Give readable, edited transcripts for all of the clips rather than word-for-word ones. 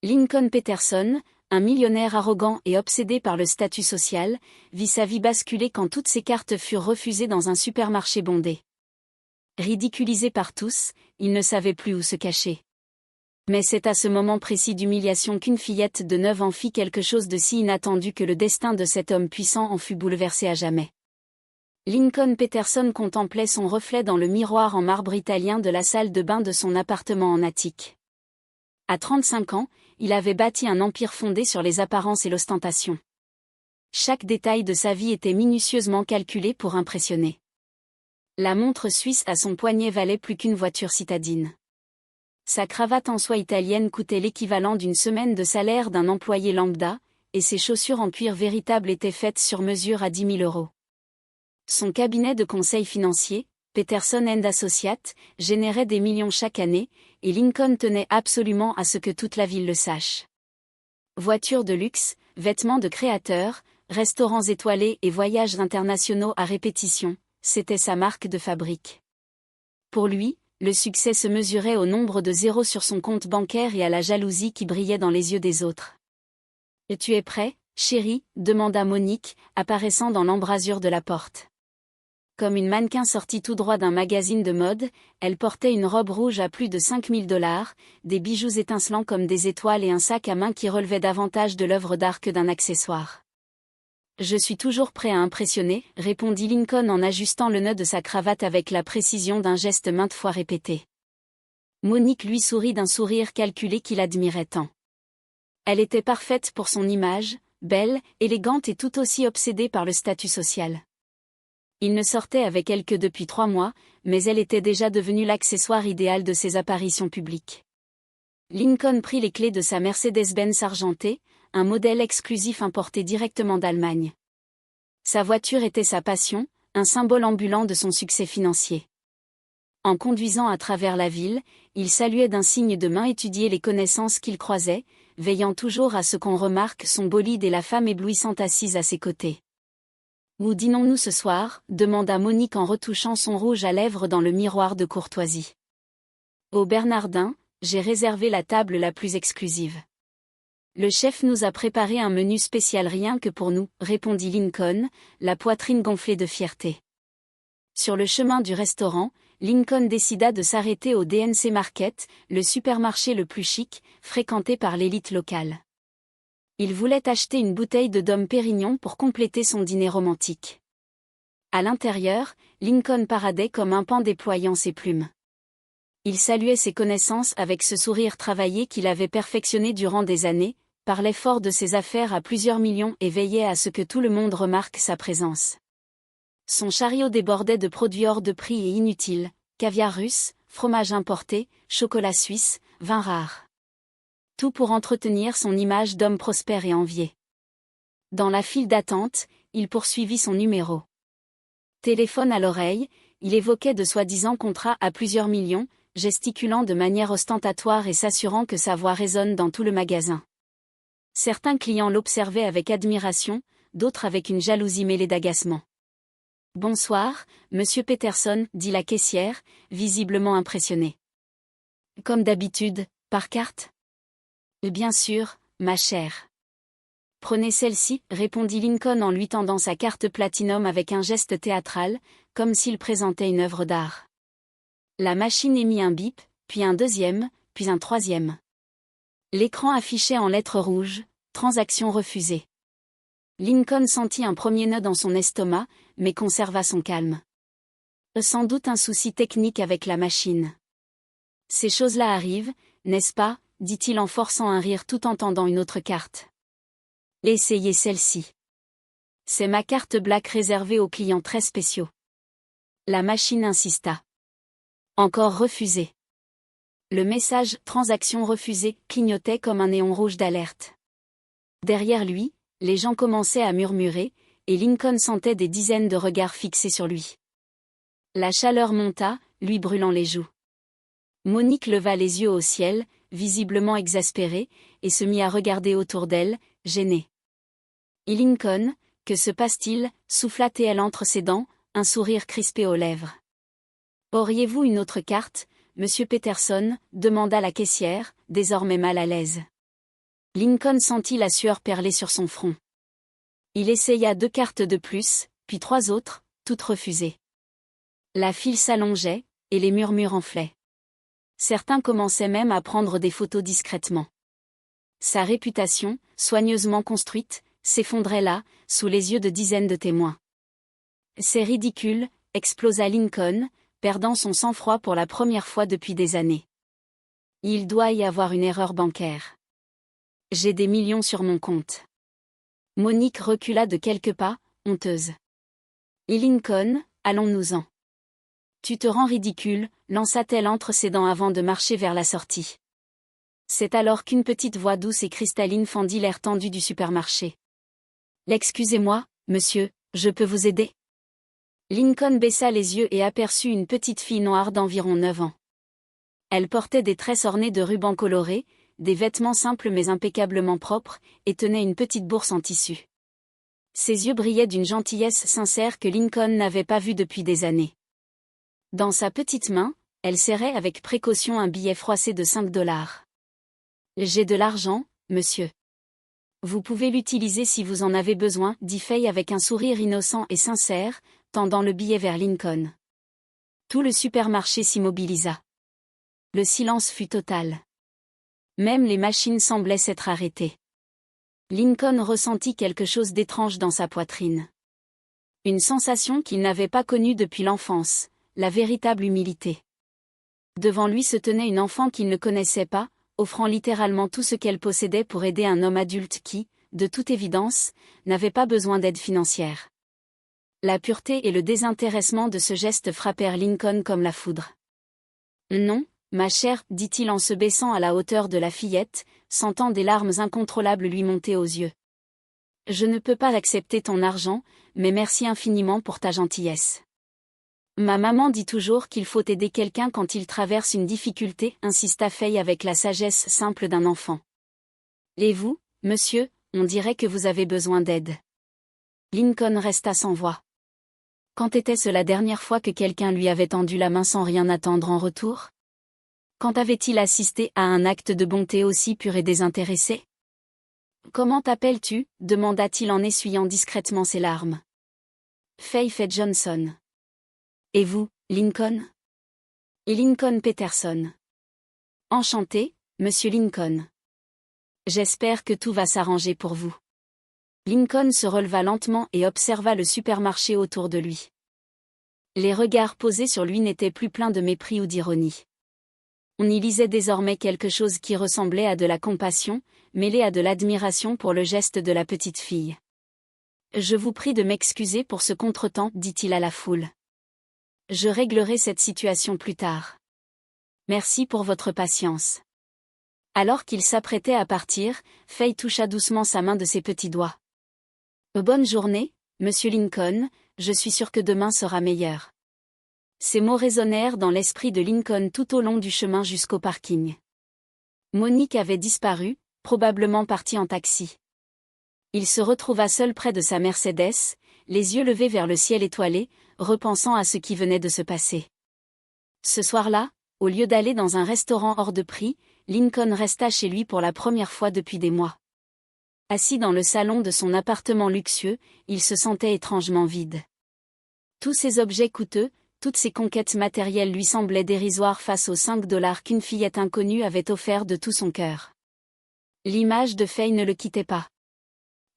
Lincoln Peterson, un millionnaire arrogant et obsédé par le statut social, vit sa vie basculer quand toutes ses cartes furent refusées dans un supermarché bondé. Ridiculisé par tous, il ne savait plus où se cacher. Mais c'est à ce moment précis d'humiliation qu'une fillette de 9 ans fit quelque chose de si inattendu que le destin de cet homme puissant en fut bouleversé à jamais. Lincoln Peterson contemplait son reflet dans le miroir en marbre italien de la salle de bain de son appartement en attique. À 35 ans, il avait bâti un empire fondé sur les apparences et l'ostentation. Chaque détail de sa vie était minutieusement calculé pour impressionner. La montre suisse à son poignet valait plus qu'une voiture citadine. Sa cravate en soie italienne coûtait l'équivalent d'une semaine de salaire d'un employé lambda, et ses chaussures en cuir véritable étaient faites sur mesure à 10 000 €. Son cabinet de conseil financier, Peterson & Associates, générait des millions chaque année, et Lincoln tenait absolument à ce que toute la ville le sache. Voitures de luxe, vêtements de créateurs, restaurants étoilés et voyages internationaux à répétition, c'était sa marque de fabrique. Pour lui, le succès se mesurait au nombre de zéros sur son compte bancaire et à la jalousie qui brillait dans les yeux des autres. « Es-tu es prêt, chérie ?» demanda Monique, apparaissant dans l'embrasure de la porte. Comme une mannequin sortie tout droit d'un magazine de mode, elle portait une robe rouge à plus de 5 000 $, des bijoux étincelants comme des étoiles et un sac à main qui relevait davantage de l'œuvre d'art que d'un accessoire. « Je suis toujours prêt à impressionner, » répondit Lincoln en ajustant le nœud de sa cravate avec la précision d'un geste maintes fois répété. Monique lui sourit d'un sourire calculé qu'il admirait tant. Elle était parfaite pour son image, belle, élégante et tout aussi obsédée par le statut social. Il ne sortait avec elle que depuis 3 mois, mais elle était déjà devenue l'accessoire idéal de ses apparitions publiques. Lincoln prit les clés de sa Mercedes-Benz argentée, un modèle exclusif importé directement d'Allemagne. Sa voiture était sa passion, un symbole ambulant de son succès financier. En conduisant à travers la ville, il saluait d'un signe de main étudier les connaissances qu'il croisait, veillant toujours à ce qu'on remarque son bolide et la femme éblouissante assise à ses côtés. « Où dînons-nous ce soir ?» demanda Monique en retouchant son rouge à lèvres dans le miroir de courtoisie. « Au Bernardin, j'ai réservé la table la plus exclusive. Le chef nous a préparé un menu spécial rien que pour nous, » répondit Lincoln, la poitrine gonflée de fierté. Sur le chemin du restaurant, Lincoln décida de s'arrêter au DNC Market, le supermarché le plus chic, fréquenté par l'élite locale. Il voulait acheter une bouteille de Dom Pérignon pour compléter son dîner romantique. À l'intérieur, Lincoln paradait comme un paon déployant ses plumes. Il saluait ses connaissances avec ce sourire travaillé qu'il avait perfectionné durant des années, parlait fort de ses affaires à plusieurs millions et veillait à ce que tout le monde remarque sa présence. Son chariot débordait de produits hors de prix et inutiles, caviar russe, fromage importé, chocolat suisse, vin rare. Tout pour entretenir son image d'homme prospère et envié. Dans la file d'attente, il poursuivit son numéro. Téléphone à l'oreille, il évoquait de soi-disant contrats à plusieurs millions, gesticulant de manière ostentatoire et s'assurant que sa voix résonne dans tout le magasin. Certains clients l'observaient avec admiration, d'autres avec une jalousie mêlée d'agacement. « Bonsoir, monsieur Peterson, » dit la caissière, visiblement impressionnée. « Comme d'habitude, par carte ? » « Bien sûr, ma chère. »« Prenez celle-ci, » répondit Lincoln en lui tendant sa carte Platinum avec un geste théâtral, comme s'il présentait une œuvre d'art. La machine émit un bip, puis un deuxième, puis un troisième. L'écran affichait en lettres rouges « Transaction refusée ». Lincoln sentit un premier nœud dans son estomac, mais conserva son calme. Sans doute un souci technique avec la machine. « Ces choses-là arrivent, n'est-ce pas ?» dit-il en forçant un rire tout en tendant une autre carte. « Essayez celle-ci. C'est ma carte Black réservée aux clients très spéciaux. » La machine insista. Encore refusé. Le message « Transaction refusée » clignotait comme un néon rouge d'alerte. Derrière lui, les gens commençaient à murmurer, et Lincoln sentait des dizaines de regards fixés sur lui. La chaleur monta, lui brûlant les joues. Monique leva les yeux au ciel, visiblement exaspérée, et se mit à regarder autour d'elle, gênée. Et Lincoln, que se passe-t-il, souffla-t-elle entre ses dents, un sourire crispé aux lèvres. Auriez-vous une autre carte, monsieur Peterson, demanda la caissière, désormais mal à l'aise. Lincoln sentit la sueur perler sur son front. Il essaya 2 cartes de plus, puis 3 autres, toutes refusées. La file s'allongeait, et les murmures enflaient. Certains commençaient même à prendre des photos discrètement. Sa réputation, soigneusement construite, s'effondrait là, sous les yeux de dizaines de témoins. C'est ridicule, explosa Lincoln, perdant son sang-froid pour la première fois depuis des années. Il doit y avoir une erreur bancaire. J'ai des millions sur mon compte. Monique recula de quelques pas, honteuse. Et Lincoln, allons-nous-en. Tu te rends ridicule, lança-t-elle entre ses dents avant de marcher vers la sortie. C'est alors qu'une petite voix douce et cristalline fendit l'air tendu du supermarché. Excusez-moi, monsieur, je peux vous aider? Lincoln baissa les yeux et aperçut une petite fille noire d'environ 9 ans. Elle portait des tresses ornées de rubans colorés, des vêtements simples mais impeccablement propres, et tenait une petite bourse en tissu. Ses yeux brillaient d'une gentillesse sincère que Lincoln n'avait pas vue depuis des années. Dans sa petite main, elle serrait avec précaution un billet froissé de 5 $. J'ai de l'argent, monsieur. Vous pouvez l'utiliser si vous en avez besoin, dit Faye avec un sourire innocent et sincère, tendant le billet vers Lincoln. Tout le supermarché s'immobilisa. Le silence fut total. Même les machines semblaient s'être arrêtées. Lincoln ressentit quelque chose d'étrange dans sa poitrine. Une sensation qu'il n'avait pas connue depuis l'enfance, la véritable humilité. Devant lui se tenait une enfant qu'il ne connaissait pas, offrant littéralement tout ce qu'elle possédait pour aider un homme adulte qui, de toute évidence, n'avait pas besoin d'aide financière. La pureté et le désintéressement de ce geste frappèrent Lincoln comme la foudre. « Non, ma chère, dit-il en se baissant à la hauteur de la fillette, sentant des larmes incontrôlables lui monter aux yeux. Je ne peux pas accepter ton argent, mais merci infiniment pour ta gentillesse. Ma maman dit toujours qu'il faut aider quelqu'un quand il traverse une difficulté, insista Faye avec la sagesse simple d'un enfant. Et vous, monsieur, on dirait que vous avez besoin d'aide. Lincoln resta sans voix. Quand était-ce la dernière fois que quelqu'un lui avait tendu la main sans rien attendre en retour? Quand avait-il assisté à un acte de bonté aussi pur et désintéressé? Comment t'appelles-tu? Demanda-t-il en essuyant discrètement ses larmes. Faye Johnson. Et vous, Lincoln? Et Lincoln Peterson. Enchanté, monsieur Lincoln. J'espère que tout va s'arranger pour vous. Lincoln se releva lentement et observa le supermarché autour de lui. Les regards posés sur lui n'étaient plus pleins de mépris ou d'ironie. On y lisait désormais quelque chose qui ressemblait à de la compassion, mêlée à de l'admiration pour le geste de la petite fille. « Je vous prie de m'excuser pour ce contretemps, dit-il à la foule. Je réglerai cette situation plus tard. Merci pour votre patience. » Alors qu'il s'apprêtait à partir, Faye toucha doucement sa main de ses petits doigts. « Bonne journée, monsieur Lincoln, je suis sûr que demain sera meilleur. » Ces mots résonnèrent dans l'esprit de Lincoln tout au long du chemin jusqu'au parking. Monique avait disparu, probablement partie en taxi. Il se retrouva seul près de sa Mercedes, les yeux levés vers le ciel étoilé, repensant à ce qui venait de se passer. Ce soir-là, au lieu d'aller dans un restaurant hors de prix, Lincoln resta chez lui pour la première fois depuis des mois. Assis dans le salon de son appartement luxueux, il se sentait étrangement vide. Tous ces objets coûteux, toutes ces conquêtes matérielles lui semblaient dérisoires face aux 5 $ qu'une fillette inconnue avait offert de tout son cœur. L'image de Faye ne le quittait pas.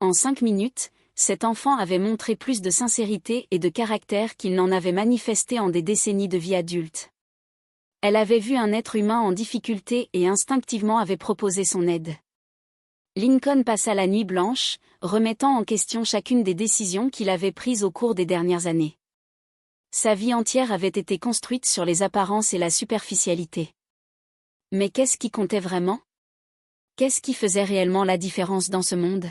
En 5 minutes, cet enfant avait montré plus de sincérité et de caractère qu'il n'en avait manifesté en des décennies de vie adulte. Elle avait vu un être humain en difficulté et instinctivement avait proposé son aide. Lincoln passa la nuit blanche, remettant en question chacune des décisions qu'il avait prises au cours des dernières années. Sa vie entière avait été construite sur les apparences et la superficialité. Mais qu'est-ce qui comptait vraiment? Qu'est-ce qui faisait réellement la différence dans ce monde?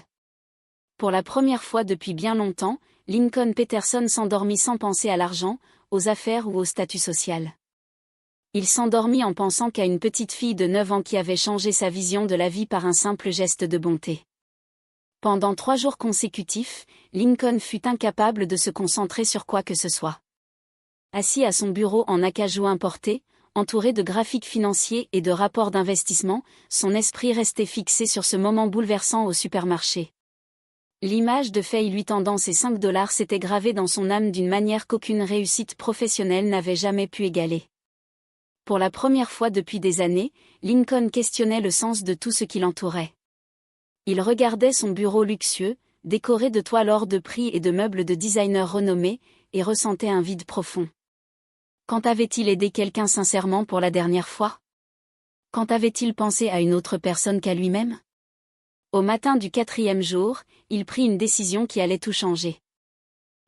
Pour la première fois depuis bien longtemps, Lincoln Peterson s'endormit sans penser à l'argent, aux affaires ou au statut social. Il s'endormit en pensant qu'à une petite fille de 9 ans qui avait changé sa vision de la vie par un simple geste de bonté. Pendant 3 jours consécutifs, Lincoln fut incapable de se concentrer sur quoi que ce soit. Assis à son bureau en acajou importé, entouré de graphiques financiers et de rapports d'investissement, son esprit restait fixé sur ce moment bouleversant au supermarché. L'image de Faye lui tendant ses $5 s'était gravée dans son âme d'une manière qu'aucune réussite professionnelle n'avait jamais pu égaler. Pour la première fois depuis des années, Lincoln questionnait le sens de tout ce qui l'entourait. Il regardait son bureau luxueux, décoré de toiles hors de prix et de meubles de designers renommés, et ressentait un vide profond. Quand avait-il aidé quelqu'un sincèrement pour la dernière fois? Quand avait-il pensé à une autre personne qu'à lui-même? Au matin du 4e jour, il prit une décision qui allait tout changer.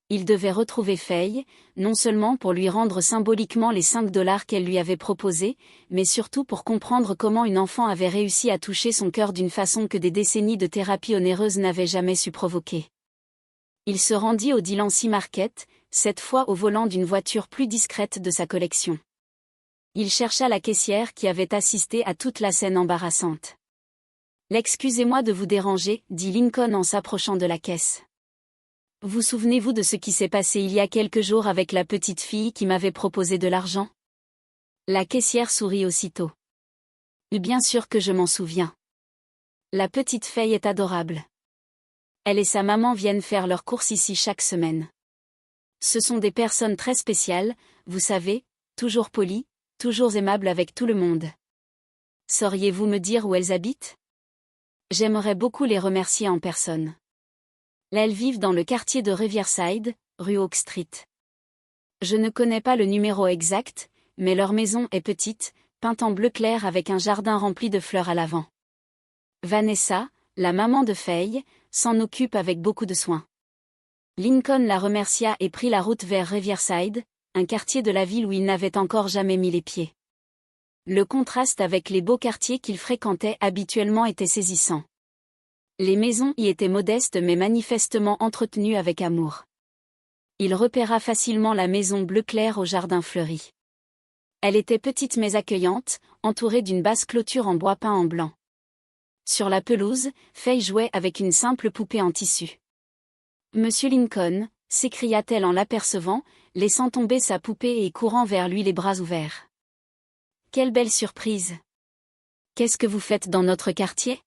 Il devait retrouver Faye, non seulement pour lui rendre symboliquement les $5 qu'elle lui avait proposés, mais surtout pour comprendre comment une enfant avait réussi à toucher son cœur d'une façon que des décennies de thérapie onéreuse n'avaient jamais su provoquer. Il se rendit au Delancey Market, cette fois au volant d'une voiture plus discrète de sa collection. Il chercha la caissière qui avait assisté à toute la scène embarrassante. « Excusez-moi de vous déranger, dit Lincoln en s'approchant de la caisse. Vous souvenez-vous de ce qui s'est passé il y a quelques jours avec la petite fille qui m'avait proposé de l'argent? » La caissière sourit aussitôt. « Bien sûr que je m'en souviens. La petite Faye est adorable. Elle et sa maman viennent faire leurs courses ici chaque semaine. Ce sont des personnes très spéciales, vous savez, toujours polies, toujours aimables avec tout le monde. Sauriez-vous me dire où elles habitent? J'aimerais beaucoup les remercier en personne. Elles vivent dans le quartier de Riverside, rue Oak Street. Je ne connais pas le numéro exact, mais leur maison est petite, peinte en bleu clair avec un jardin rempli de fleurs à l'avant. Vanessa, la maman de Faye, s'en occupe avec beaucoup de soin. Lincoln la remercia et prit la route vers Riverside, un quartier de la ville où il n'avait encore jamais mis les pieds. Le contraste avec les beaux quartiers qu'il fréquentait habituellement était saisissant. Les maisons y étaient modestes mais manifestement entretenues avec amour. Il repéra facilement la maison bleu clair au jardin fleuri. Elle était petite mais accueillante, entourée d'une basse clôture en bois peint en blanc. Sur la pelouse, Faye jouait avec une simple poupée en tissu. « Monsieur Lincoln » s'écria-t-elle en l'apercevant, laissant tomber sa poupée et courant vers lui les bras ouverts. « Quelle belle surprise! Qu'est-ce que vous faites dans notre quartier? »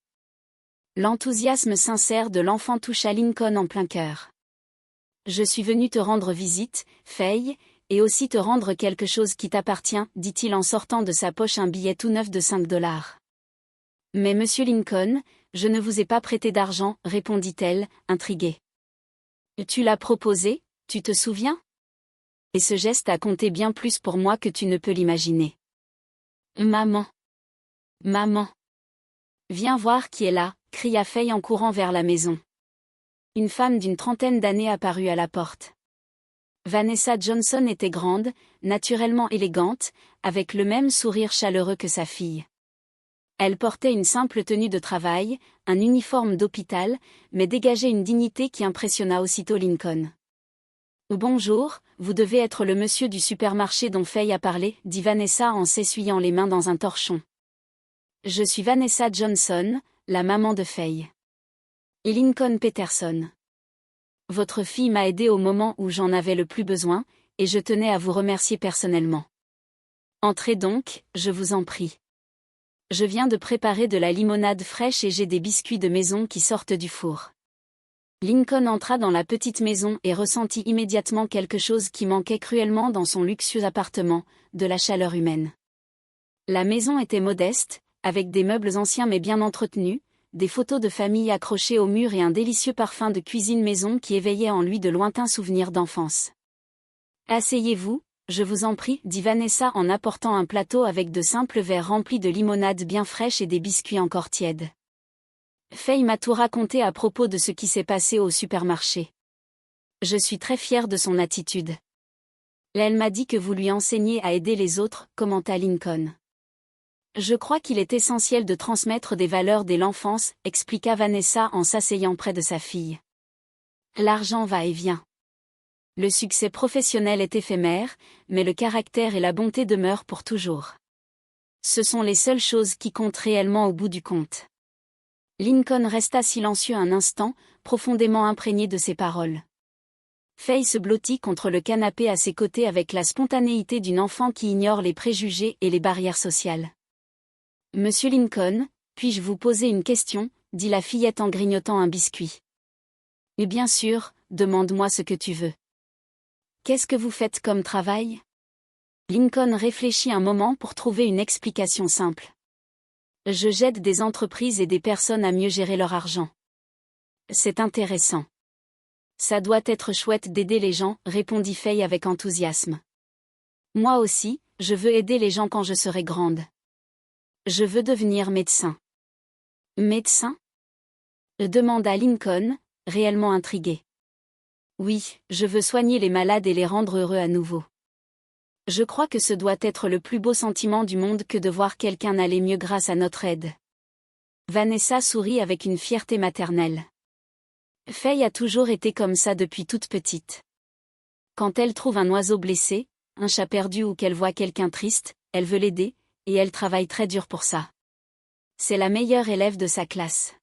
L'enthousiasme sincère de l'enfant toucha Lincoln en plein cœur. « Je suis venu te rendre visite, Faye, et aussi te rendre quelque chose qui t'appartient, dit-il en sortant de sa poche un billet tout neuf de $5. Mais monsieur Lincoln, je ne vous ai pas prêté d'argent, répondit-elle, intriguée. Tu l'as proposé, tu te souviens? Et ce geste a compté bien plus pour moi que tu ne peux l'imaginer. Maman! Maman! Viens voir qui est là, cria Faye en courant vers la maison. Une femme d'une trentaine d'années apparut à la porte. Vanessa Johnson était grande, naturellement élégante, avec le même sourire chaleureux que sa fille. Elle portait une simple tenue de travail, un uniforme d'hôpital, mais dégageait une dignité qui impressionna aussitôt Lincoln. « Bonjour, vous devez être le monsieur du supermarché dont Faye a parlé, dit Vanessa en s'essuyant les mains dans un torchon. Je suis Vanessa Johnson, la maman de Faye. Et Lincoln Peterson. Votre fille m'a aidé au moment où j'en avais le plus besoin, et je tenais à vous remercier personnellement. Entrez donc, je vous en prie. Je viens de préparer de la limonade fraîche et j'ai des biscuits de maison qui sortent du four. » Lincoln entra dans la petite maison et ressentit immédiatement quelque chose qui manquait cruellement dans son luxueux appartement, de la chaleur humaine. La maison était modeste, avec des meubles anciens mais bien entretenus, des photos de famille accrochées au mur et un délicieux parfum de cuisine maison qui éveillait en lui de lointains souvenirs d'enfance. « Asseyez-vous, je vous en prie, dit Vanessa en apportant un plateau avec de simples verres remplis de limonade bien fraîche et des biscuits encore tièdes. Faye m'a tout raconté à propos de ce qui s'est passé au supermarché. Je suis très fière de son attitude. Elle m'a dit que vous lui enseignez à aider les autres, commenta Lincoln. Je crois qu'il est essentiel de transmettre des valeurs dès l'enfance, expliqua Vanessa en s'asseyant près de sa fille. L'argent va et vient. Le succès professionnel est éphémère, mais le caractère et la bonté demeurent pour toujours. Ce sont les seules choses qui comptent réellement au bout du compte. Lincoln resta silencieux un instant, profondément imprégné de ces paroles. Faye se blottit contre le canapé à ses côtés avec la spontanéité d'une enfant qui ignore les préjugés et les barrières sociales. Monsieur Lincoln, puis-je vous poser une question, dit la fillette en grignotant un biscuit. Et bien sûr, demande-moi ce que tu veux. Qu'est-ce que vous faites comme travail? Lincoln réfléchit un moment pour trouver une explication simple. Je j'aide des entreprises et des personnes à mieux gérer leur argent. C'est intéressant. Ça doit être chouette d'aider les gens, répondit Faye avec enthousiasme. Moi aussi, je veux aider les gens quand je serai grande. Je veux devenir médecin. Médecin? Demanda Lincoln, réellement intrigué. Oui, je veux soigner les malades et les rendre heureux à nouveau. Je crois que ce doit être le plus beau sentiment du monde que de voir quelqu'un aller mieux grâce à notre aide. Vanessa sourit avec une fierté maternelle. Faye a toujours été comme ça depuis toute petite. Quand elle trouve un oiseau blessé, un chat perdu ou qu'elle voit quelqu'un triste, elle veut l'aider, et elle travaille très dur pour ça. C'est la meilleure élève de sa classe.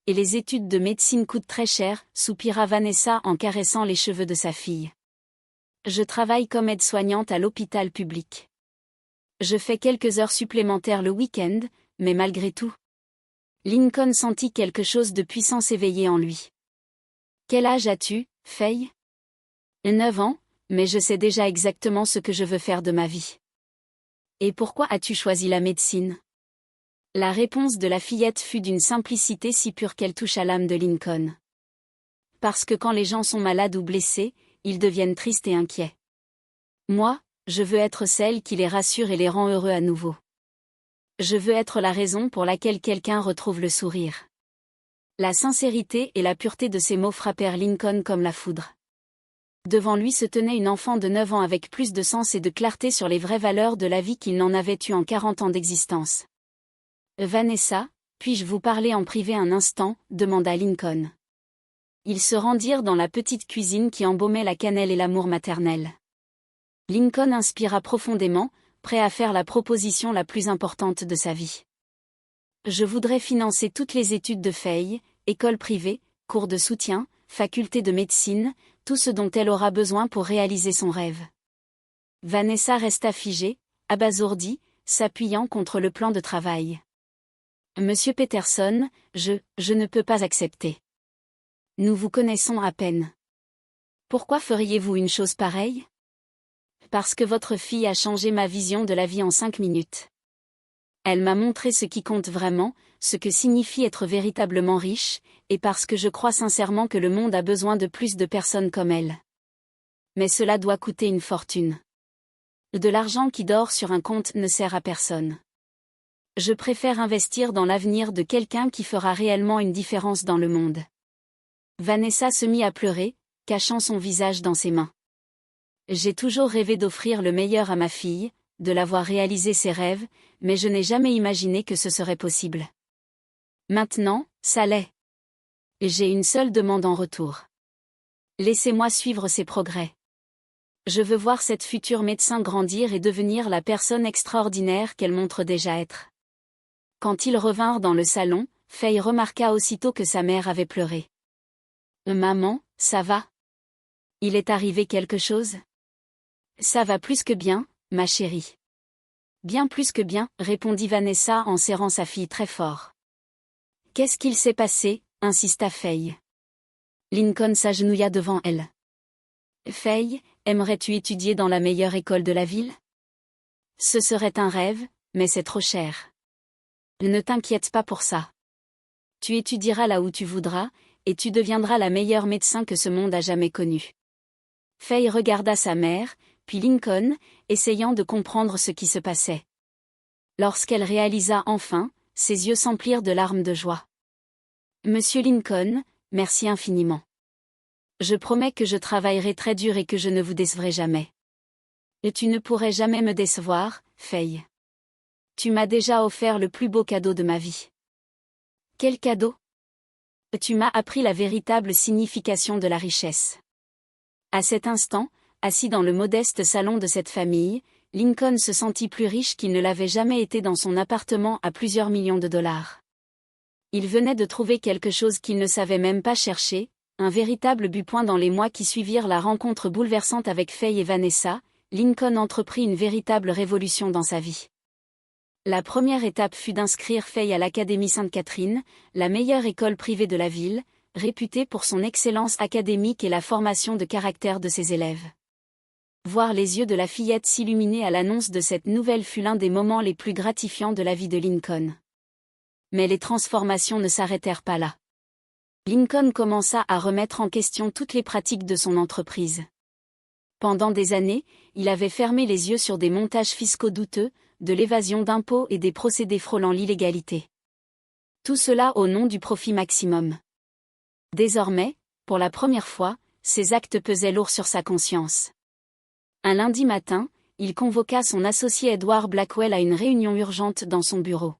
Et les études de médecine coûtent très cher, soupira Vanessa en caressant les cheveux de sa fille. Je travaille comme aide-soignante à l'hôpital public. Je fais quelques heures supplémentaires le week-end, mais malgré tout. Lincoln sentit quelque chose de puissant s'éveiller en lui. Quel âge as-tu, Faye? 9 ans, mais je sais déjà exactement ce que je veux faire de ma vie. Et pourquoi as-tu choisi la médecine? La réponse de la fillette fut d'une simplicité si pure qu'elle toucha l'âme de Lincoln. Parce que quand les gens sont malades ou blessés, ils deviennent tristes et inquiets. Moi, je veux être celle qui les rassure et les rend heureux à nouveau. Je veux être la raison pour laquelle quelqu'un retrouve le sourire. La sincérité et la pureté de ces mots frappèrent Lincoln comme la foudre. Devant lui se tenait une enfant de 9 ans avec plus de sens et de clarté sur les vraies valeurs de la vie qu'il n'en avait eu en 40 ans d'existence. Vanessa, puis-je vous parler en privé un instant, demanda Lincoln. Ils se rendirent dans la petite cuisine qui embaumait la cannelle et l'amour maternel. Lincoln inspira profondément, prêt à faire la proposition la plus importante de sa vie. Je voudrais financer toutes les études de Faye, école privée, cours de soutien, faculté de médecine, tout ce dont elle aura besoin pour réaliser son rêve. Vanessa resta figée, abasourdie, s'appuyant contre le plan de travail. Monsieur Peterson, je ne peux pas accepter. Nous vous connaissons à peine. Pourquoi feriez-vous une chose pareille? Parce que votre fille a changé ma vision de la vie en 5 minutes. Elle m'a montré ce qui compte vraiment, ce que signifie être véritablement riche, et parce que je crois sincèrement que le monde a besoin de plus de personnes comme elle. Mais cela doit coûter une fortune. De l'argent qui dort sur un compte ne sert à personne. Je préfère investir dans l'avenir de quelqu'un qui fera réellement une différence dans le monde. Vanessa se mit à pleurer, cachant son visage dans ses mains. J'ai toujours rêvé d'offrir le meilleur à ma fille, de la voir réaliser ses rêves, mais je n'ai jamais imaginé que ce serait possible. Maintenant, ça l'est. J'ai une seule demande en retour. Laissez-moi suivre ses progrès. Je veux voir cette future médecin grandir et devenir la personne extraordinaire qu'elle montre déjà être. Quand ils revinrent dans le salon, Faye remarqua aussitôt que sa mère avait pleuré. Maman, ça va? Il est arrivé quelque chose? Ça va plus que bien, ma chérie. Bien plus que bien, répondit Vanessa en serrant sa fille très fort. Qu'est-ce qu'il s'est passé? Insista Faye. Lincoln s'agenouilla devant elle. Faye, aimerais-tu étudier dans la meilleure école de la ville? Ce serait un rêve, mais c'est trop cher. Ne t'inquiète pas pour ça. Tu étudieras là où tu voudras, et tu deviendras la meilleure médecin que ce monde a jamais connue. Faye regarda sa mère, puis Lincoln, essayant de comprendre ce qui se passait. Lorsqu'elle réalisa enfin, ses yeux s'emplirent de larmes de joie. Monsieur Lincoln, merci infiniment. Je promets que je travaillerai très dur et que je ne vous décevrai jamais. Et tu ne pourrais jamais me décevoir, Faye. Tu m'as déjà offert le plus beau cadeau de ma vie. Quel cadeau? Tu m'as appris la véritable signification de la richesse. À cet instant, assis dans le modeste salon de cette famille, Lincoln se sentit plus riche qu'il ne l'avait jamais été dans son appartement à plusieurs millions de dollars. Il venait de trouver quelque chose qu'il ne savait même pas chercher, Un véritable but-point dans les mois qui suivirent la rencontre bouleversante avec Faye et Vanessa, Lincoln entreprit une véritable révolution dans sa vie. La première étape fut d'inscrire Faye à l'Académie Sainte-Catherine, la meilleure école privée de la ville, réputée pour son excellence académique et la formation de caractère de ses élèves. Voir les yeux de la fillette s'illuminer à l'annonce de cette nouvelle fut l'un des moments les plus gratifiants de la vie de Lincoln. Mais les transformations ne s'arrêtèrent pas là. Lincoln commença à remettre en question toutes les pratiques de son entreprise. Pendant des années, il avait fermé les yeux sur des montages fiscaux douteux, de l'évasion d'impôts et des procédés frôlant l'illégalité. Tout cela au nom du profit maximum. Désormais, pour la première fois, ces actes pesaient lourd sur sa conscience. Un lundi matin, il convoqua son associé Edward Blackwell à une réunion urgente dans son bureau.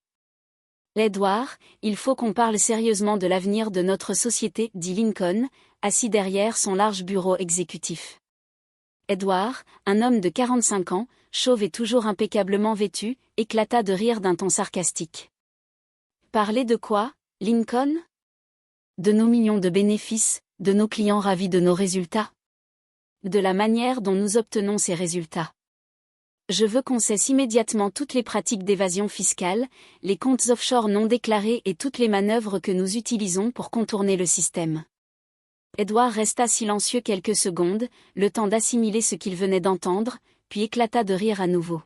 « Edward, il faut qu'on parle sérieusement de l'avenir de notre société, » dit Lincoln, assis derrière son large bureau exécutif. Edward, un homme de 45 ans, chauve et toujours impeccablement vêtu, éclata de rire d'un ton sarcastique. « Parler de quoi, Lincoln ? De nos millions de bénéfices, de nos clients ravis de nos résultats ? De la manière dont nous obtenons ces résultats. Je veux qu'on cesse immédiatement toutes les pratiques d'évasion fiscale, les comptes offshore non déclarés et toutes les manœuvres que nous utilisons pour contourner le système. » Edward resta silencieux quelques secondes, le temps d'assimiler ce qu'il venait d'entendre, puis éclata de rire à nouveau.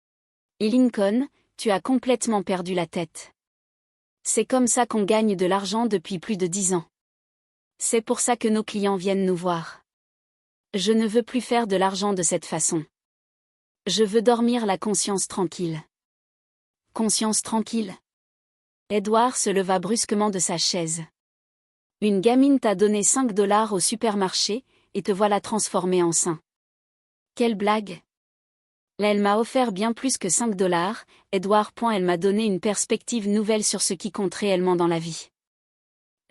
« Et Lincoln, tu as complètement perdu la tête. C'est comme ça qu'on gagne de l'argent depuis plus de 10 ans. C'est pour ça que nos clients viennent nous voir. Je ne veux plus faire de l'argent de cette façon. Je veux dormir la conscience tranquille. » « Conscience tranquille ?» Edward se leva brusquement de sa chaise. « Une gamine t'a donné $5 au supermarché, et te voilà transformé en saint. Quelle blague !» « Elle m'a offert bien plus que $5, Edward. Elle m'a donné une perspective nouvelle sur ce qui compte réellement dans la vie.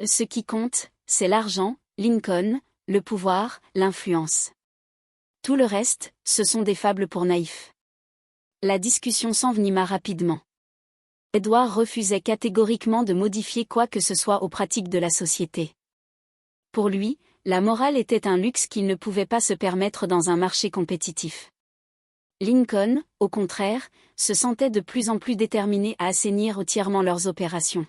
Ce qui compte, c'est l'argent, Lincoln, le pouvoir, l'influence. Tout le reste, ce sont des fables pour naïfs. » La discussion s'envenima rapidement. Edward refusait catégoriquement de modifier quoi que ce soit aux pratiques de la société. Pour lui, la morale était un luxe qu'il ne pouvait pas se permettre dans un marché compétitif. Lincoln, au contraire, se sentait de plus en plus déterminé à assainir entièrement leurs opérations.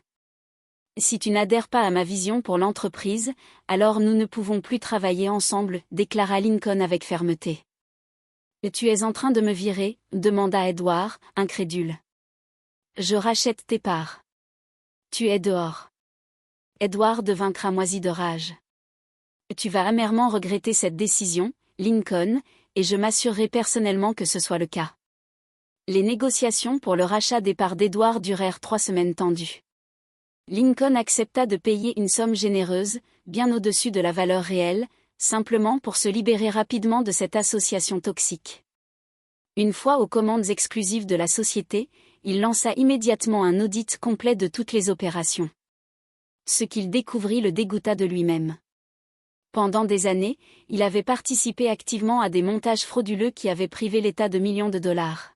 « Si tu n'adhères pas à ma vision pour l'entreprise, alors nous ne pouvons plus travailler ensemble, » déclara Lincoln avec fermeté. « Tu es en train de me virer ?» demanda Edward, incrédule. « Je rachète tes parts. Tu es dehors. » Edward devint cramoisi de rage. « Tu vas amèrement regretter cette décision, Lincoln, et je m'assurerai personnellement que ce soit le cas. » Les négociations pour le rachat des parts d'Edward durèrent 3 semaines tendues. Lincoln accepta de payer une somme généreuse, bien au-dessus de la valeur réelle, simplement pour se libérer rapidement de cette association toxique. Une fois aux commandes exclusives de la société, il lança immédiatement un audit complet de toutes les opérations. Ce qu'il découvrit le dégoûta de lui-même. Pendant des années, il avait participé activement à des montages frauduleux qui avaient privé l'État de millions de dollars.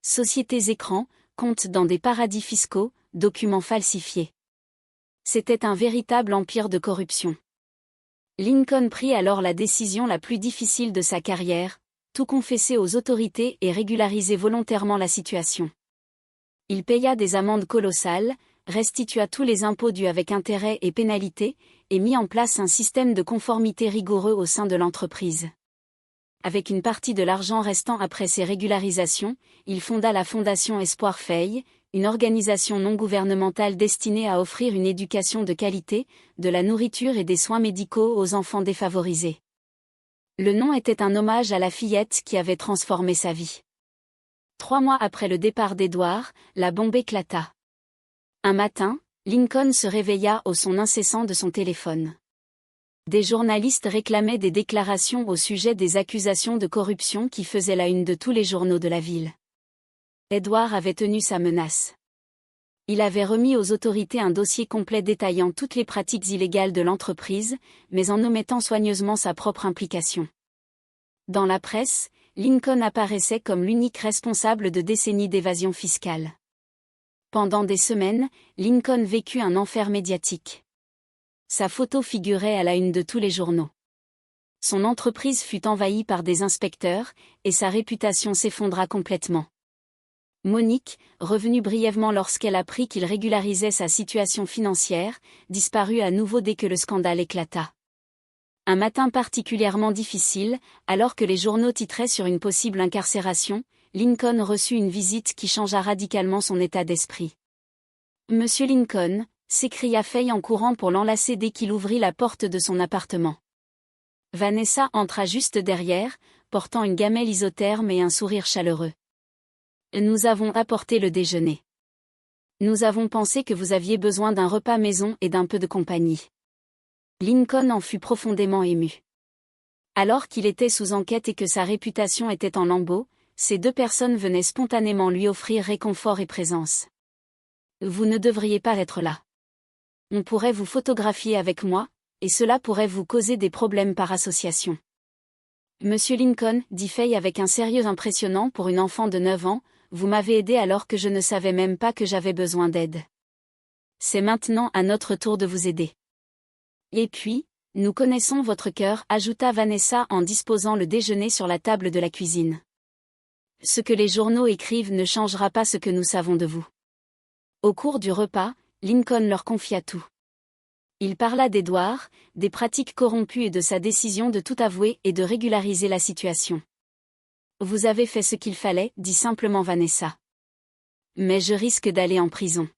Sociétés écrans, comptes dans des paradis fiscaux, documents falsifiés. C'était un véritable empire de corruption. Lincoln prit alors la décision la plus difficile de sa carrière, tout confesser aux autorités et régulariser volontairement la situation. Il paya des amendes colossales, restitua tous les impôts dus avec intérêts et pénalités, et mit en place un système de conformité rigoureux au sein de l'entreprise. Avec une partie de l'argent restant après ces régularisations, il fonda la Fondation Espoir Faye, une organisation non gouvernementale destinée à offrir une éducation de qualité, de la nourriture et des soins médicaux aux enfants défavorisés. Le nom était un hommage à la fillette qui avait transformé sa vie. 3 mois après le départ d'Edward, la bombe éclata. Un matin, Lincoln se réveilla au son incessant de son téléphone. Des journalistes réclamaient des déclarations au sujet des accusations de corruption qui faisaient la une de tous les journaux de la ville. Edward avait tenu sa menace. Il avait remis aux autorités un dossier complet détaillant toutes les pratiques illégales de l'entreprise, mais en omettant soigneusement sa propre implication. Dans la presse, Lincoln apparaissait comme l'unique responsable de décennies d'évasion fiscale. Pendant des semaines, Lincoln vécut un enfer médiatique. Sa photo figurait à la une de tous les journaux. Son entreprise fut envahie par des inspecteurs, et sa réputation s'effondra complètement. Monique, revenue brièvement lorsqu'elle apprit qu'il régularisait sa situation financière, disparut à nouveau dès que le scandale éclata. Un matin particulièrement difficile, alors que les journaux titraient sur une possible incarcération, Lincoln reçut une visite qui changea radicalement son état d'esprit. « Monsieur Lincoln », s'écria Faye en courant pour l'enlacer dès qu'il ouvrit la porte de son appartement. Vanessa entra juste derrière, portant une gamelle isotherme et un sourire chaleureux. « Nous avons apporté le déjeuner. Nous avons pensé que vous aviez besoin d'un repas maison et d'un peu de compagnie. » Lincoln en fut profondément ému. Alors qu'il était sous enquête et que sa réputation était en lambeaux, ces deux personnes venaient spontanément lui offrir réconfort et présence. « Vous ne devriez pas être là. On pourrait vous photographier avec moi, et cela pourrait vous causer des problèmes par association. » Monsieur Lincoln, dit Faye avec un sérieux impressionnant pour une enfant de 9 ans, vous m'avez aidé alors que je ne savais même pas que j'avais besoin d'aide. C'est maintenant à notre tour de vous aider. Et puis, nous connaissons votre cœur, ajouta Vanessa en disposant le déjeuner sur la table de la cuisine. Ce que les journaux écrivent ne changera pas ce que nous savons de vous. Au cours du repas, Lincoln leur confia tout. Il parla d'Edward, des pratiques corrompues et de sa décision de tout avouer et de régulariser la situation. Vous avez fait ce qu'il fallait, dit simplement Vanessa. Mais je risque d'aller en prison.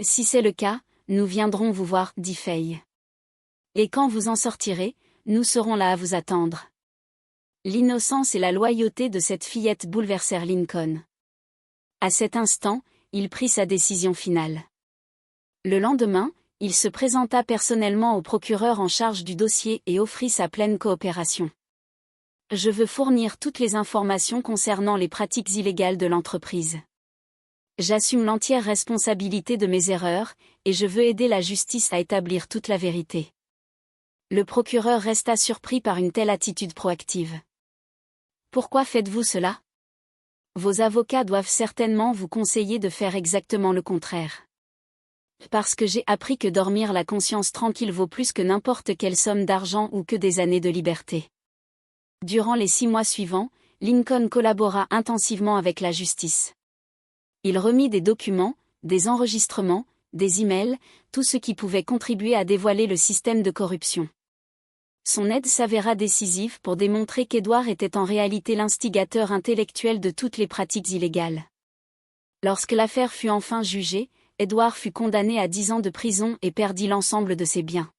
Si c'est le cas, nous viendrons vous voir, dit Faye. Et quand vous en sortirez, nous serons là à vous attendre. L'innocence et la loyauté de cette fillette bouleversèrent Lincoln. À cet instant, il prit sa décision finale. Le lendemain, il se présenta personnellement au procureur en charge du dossier et offrit sa pleine coopération. Je veux fournir toutes les informations concernant les pratiques illégales de l'entreprise. J'assume l'entière responsabilité de mes erreurs, et je veux aider la justice à établir toute la vérité. Le procureur resta surpris par une telle attitude proactive. Pourquoi faites-vous cela? Vos avocats doivent certainement vous conseiller de faire exactement le contraire. Parce que j'ai appris que dormir la conscience tranquille vaut plus que n'importe quelle somme d'argent ou que des années de liberté. Durant les 6 mois suivants, Lincoln collabora intensivement avec la justice. Il remit des documents, des enregistrements, des emails, tout ce qui pouvait contribuer à dévoiler le système de corruption. Son aide s'avéra décisive pour démontrer qu'Edward était en réalité l'instigateur intellectuel de toutes les pratiques illégales. Lorsque l'affaire fut enfin jugée, Edward fut condamné à 10 ans de prison et perdit l'ensemble de ses biens.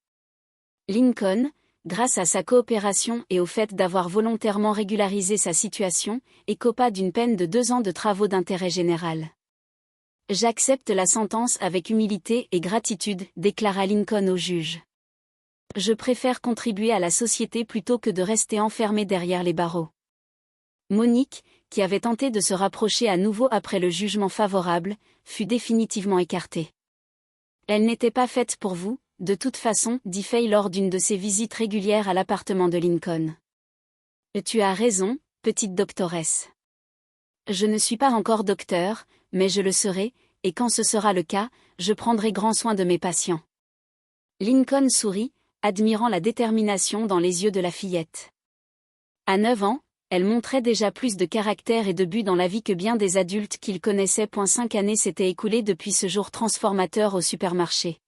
Lincoln, grâce à sa coopération et au fait d'avoir volontairement régularisé sa situation, écopa d'une peine de 2 ans de travaux d'intérêt général. J'accepte la sentence avec humilité et gratitude, déclara Lincoln au juge. Je préfère contribuer à la société plutôt que de rester enfermé derrière les barreaux. Monique, qui avait tenté de se rapprocher à nouveau après le jugement favorable, fut définitivement écartée. Elle n'était pas faite pour vous, de toute façon, dit Faye lors d'une de ses visites régulières à l'appartement de Lincoln. Tu as raison, petite doctoresse. Je ne suis pas encore docteur, mais je le serai, et quand ce sera le cas, je prendrai grand soin de mes patients. Lincoln sourit, admirant la détermination dans les yeux de la fillette. À 9 ans, elle montrait déjà plus de caractère et de but dans la vie que bien des adultes qu'il connaissait. 5 années s'étaient écoulées depuis ce jour transformateur au supermarché.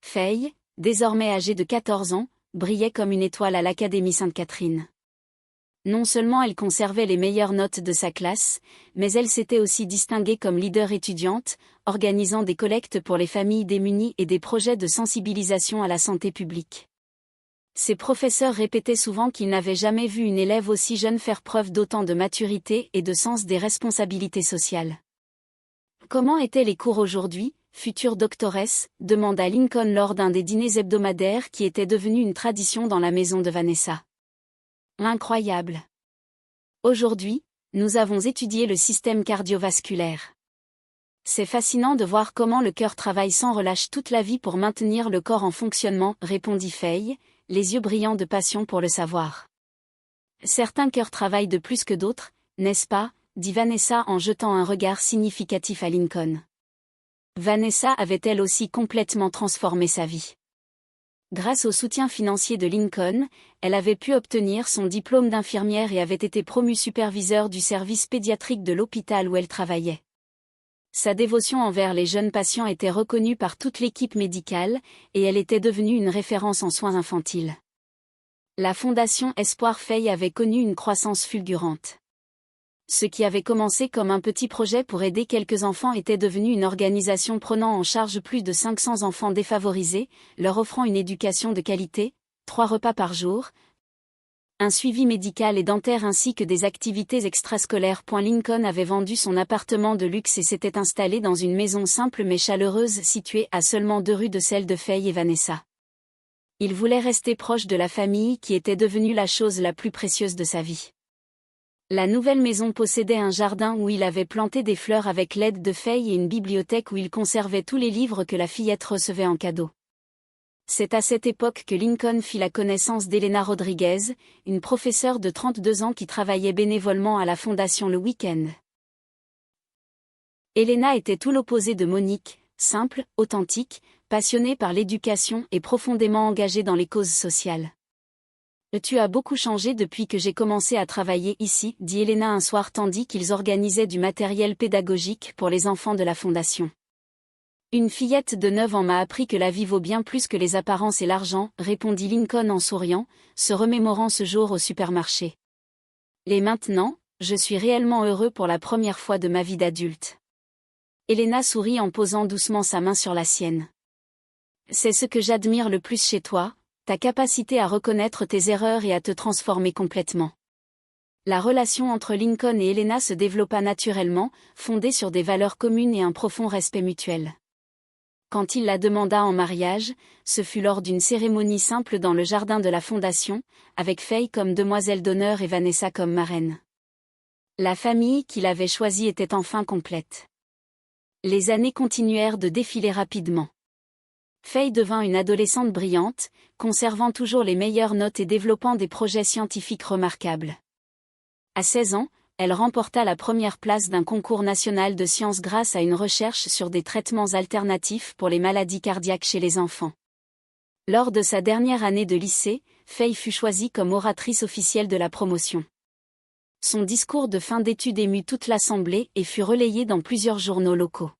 Faye, désormais âgée de 14 ans, brillait comme une étoile à l'Académie Sainte-Catherine. Non seulement elle conservait les meilleures notes de sa classe, mais elle s'était aussi distinguée comme leader étudiante, organisant des collectes pour les familles démunies et des projets de sensibilisation à la santé publique. Ses professeurs répétaient souvent qu'ils n'avaient jamais vu une élève aussi jeune faire preuve d'autant de maturité et de sens des responsabilités sociales. Comment étaient les cours aujourd'hui, future doctoresse, demanda Lincoln lors d'un des dîners hebdomadaires qui était devenu une tradition dans la maison de Vanessa. Incroyable. Aujourd'hui, nous avons étudié le système cardiovasculaire. C'est fascinant de voir comment le cœur travaille sans relâche toute la vie pour maintenir le corps en fonctionnement, répondit Faye, les yeux brillants de passion pour le savoir. Certains cœurs travaillent de plus que d'autres, n'est-ce pas, dit Vanessa en jetant un regard significatif à Lincoln. Vanessa avait elle aussi complètement transformé sa vie. Grâce au soutien financier de Lincoln, elle avait pu obtenir son diplôme d'infirmière et avait été promue superviseur du service pédiatrique de l'hôpital où elle travaillait. Sa dévotion envers les jeunes patients était reconnue par toute l'équipe médicale, et elle était devenue une référence en soins infantiles. La fondation Espoir Fay avait connu une croissance fulgurante. Ce qui avait commencé comme un petit projet pour aider quelques enfants était devenu une organisation prenant en charge plus de 500 enfants défavorisés, leur offrant une éducation de qualité, 3 repas par jour, un suivi médical et dentaire ainsi que des activités extrascolaires. Lincoln avait vendu son appartement de luxe et s'était installé dans une maison simple mais chaleureuse située à seulement 2 rues de celle de Fay et Vanessa. Il voulait rester proche de la famille qui était devenue la chose la plus précieuse de sa vie. La nouvelle maison possédait un jardin où il avait planté des fleurs avec l'aide de Fay et une bibliothèque où il conservait tous les livres que la fillette recevait en cadeau. C'est à cette époque que Lincoln fit la connaissance d'Elena Rodriguez, une professeure de 32 ans qui travaillait bénévolement à la fondation le week-end. Elena était tout l'opposé de Monique, simple, authentique, passionnée par l'éducation et profondément engagée dans les causes sociales. « Tu as beaucoup changé depuis que j'ai commencé à travailler ici », dit Elena un soir tandis qu'ils organisaient du matériel pédagogique pour les enfants de la fondation. « Une fillette de 9 ans m'a appris que la vie vaut bien plus que les apparences et l'argent, » répondit Lincoln en souriant, se remémorant ce jour au supermarché. « Et maintenant, je suis réellement heureux pour la première fois de ma vie d'adulte. » Elena sourit en posant doucement sa main sur la sienne. « C'est ce que j'admire le plus chez toi, ta capacité à reconnaître tes erreurs et à te transformer complètement. » La relation entre Lincoln et Elena se développa naturellement, fondée sur des valeurs communes et un profond respect mutuel. Quand il la demanda en mariage, ce fut lors d'une cérémonie simple dans le jardin de la fondation, avec Fay comme demoiselle d'honneur et Vanessa comme marraine. La famille qu'il avait choisie était enfin complète. Les années continuèrent de défiler rapidement. Fay devint une adolescente brillante, conservant toujours les meilleures notes et développant des projets scientifiques remarquables. À 16 ans, elle remporta la première place d'un concours national de sciences grâce à une recherche sur des traitements alternatifs pour les maladies cardiaques chez les enfants. Lors de sa dernière année de lycée, Fay fut choisie comme oratrice officielle de la promotion. Son discours de fin d'études émut toute l'assemblée et fut relayé dans plusieurs journaux locaux.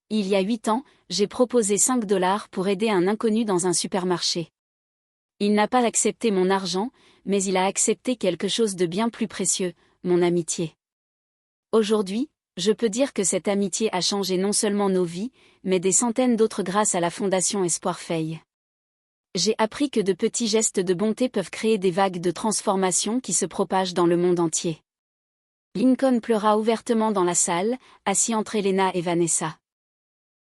Il y a 8 ans, j'ai proposé $5 pour aider un inconnu dans un supermarché. Il n'a pas accepté mon argent, mais il a accepté quelque chose de bien plus précieux, mon amitié. Aujourd'hui, je peux dire que cette amitié a changé non seulement nos vies, mais des centaines d'autres grâce à la Fondation Espoir Fay. J'ai appris que de petits gestes de bonté peuvent créer des vagues de transformation qui se propagent dans le monde entier. Lincoln pleura ouvertement dans la salle, assis entre Elena et Vanessa.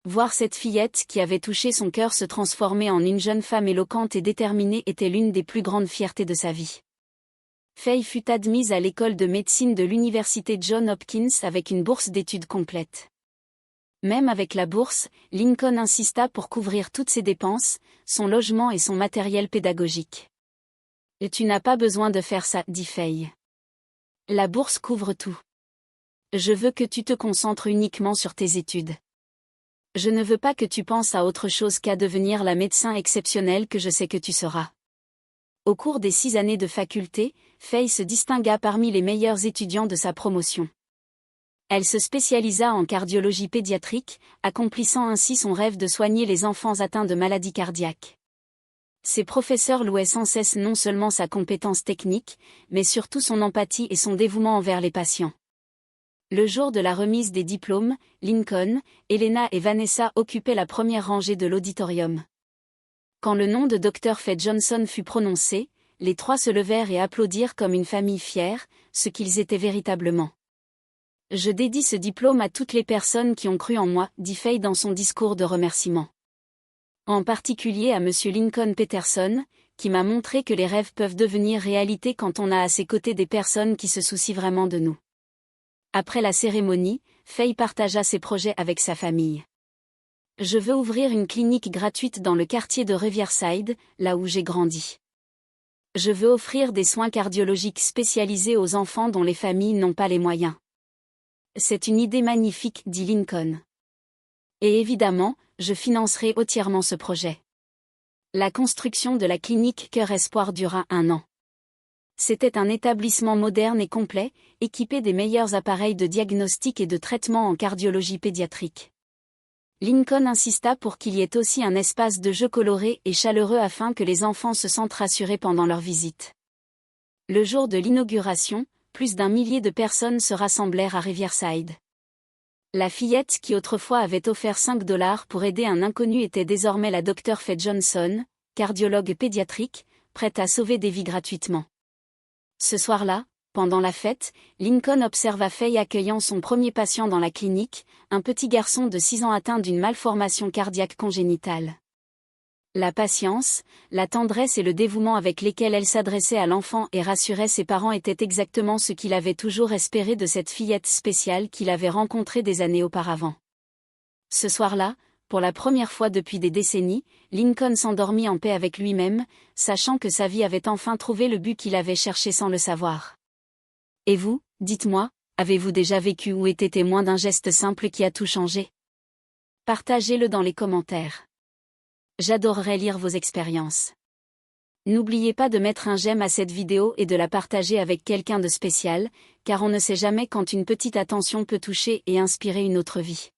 Voir cette fillette qui avait touché son cœur se transformer en une jeune femme éloquente et déterminée était l'une des plus grandes fiertés de sa vie. Fay fut admise à l'école de médecine de l'université Johns Hopkins avec une bourse d'études complète. Même avec la bourse, Lincoln insista pour couvrir toutes ses dépenses, son logement et son matériel pédagogique. « Et tu n'as pas besoin de faire ça, » dit Fay. « La bourse couvre tout. Je veux que tu te concentres uniquement sur tes études. Je ne veux pas que tu penses à autre chose qu'à devenir la médecin exceptionnelle que je sais que tu seras. » Au cours des 6 années de faculté, Fay se distingua parmi les meilleurs étudiants de sa promotion. Elle se spécialisa en cardiologie pédiatrique, accomplissant ainsi son rêve de soigner les enfants atteints de maladies cardiaques. Ses professeurs louaient sans cesse non seulement sa compétence technique, mais surtout son empathie et son dévouement envers les patients. Le jour de la remise des diplômes, Lincoln, Elena et Vanessa occupaient la première rangée de l'auditorium. Quand le nom de Dr. Fay Johnson fut prononcé, les 3 se levèrent et applaudirent comme une famille fière, ce qu'ils étaient véritablement. « Je dédie ce diplôme à toutes les personnes qui ont cru en moi », dit Fay dans son discours de remerciement. En particulier à M. Lincoln Peterson, qui m'a montré que les rêves peuvent devenir réalité quand on a à ses côtés des personnes qui se soucient vraiment de nous. Après la cérémonie, Fay partagea ses projets avec sa famille. « Je veux ouvrir une clinique gratuite dans le quartier de Riverside, là où j'ai grandi. Je veux offrir des soins cardiologiques spécialisés aux enfants dont les familles n'ont pas les moyens. » C'est une idée magnifique, dit Lincoln. Et évidemment, je financerai entièrement ce projet. La construction de la clinique Cœur Espoir dura 1 an. C'était un établissement moderne et complet, équipé des meilleurs appareils de diagnostic et de traitement en cardiologie pédiatrique. Lincoln insista pour qu'il y ait aussi un espace de jeu coloré et chaleureux afin que les enfants se sentent rassurés pendant leur visite. Le jour de l'inauguration, plus d'1 millier de personnes se rassemblèrent à Riverside. La fillette qui autrefois avait offert $5 pour aider un inconnu était désormais la Dr. Faye Johnson, cardiologue pédiatrique, prête à sauver des vies gratuitement. Ce soir-là, pendant la fête, Lincoln observa Faye accueillant son premier patient dans la clinique, un petit garçon de 6 ans atteint d'une malformation cardiaque congénitale. La patience, la tendresse et le dévouement avec lesquels elle s'adressait à l'enfant et rassurait ses parents étaient exactement ce qu'il avait toujours espéré de cette fillette spéciale qu'il avait rencontrée des années auparavant. Ce soir-là, pour la première fois depuis des décennies, Lincoln s'endormit en paix avec lui-même, sachant que sa vie avait enfin trouvé le but qu'il avait cherché sans le savoir. Et vous, dites-moi, avez-vous déjà vécu ou été témoin d'un geste simple qui a tout changé? Partagez-le dans les commentaires. J'adorerais lire vos expériences. N'oubliez pas de mettre un j'aime à cette vidéo et de la partager avec quelqu'un de spécial, car on ne sait jamais quand une petite attention peut toucher et inspirer une autre vie.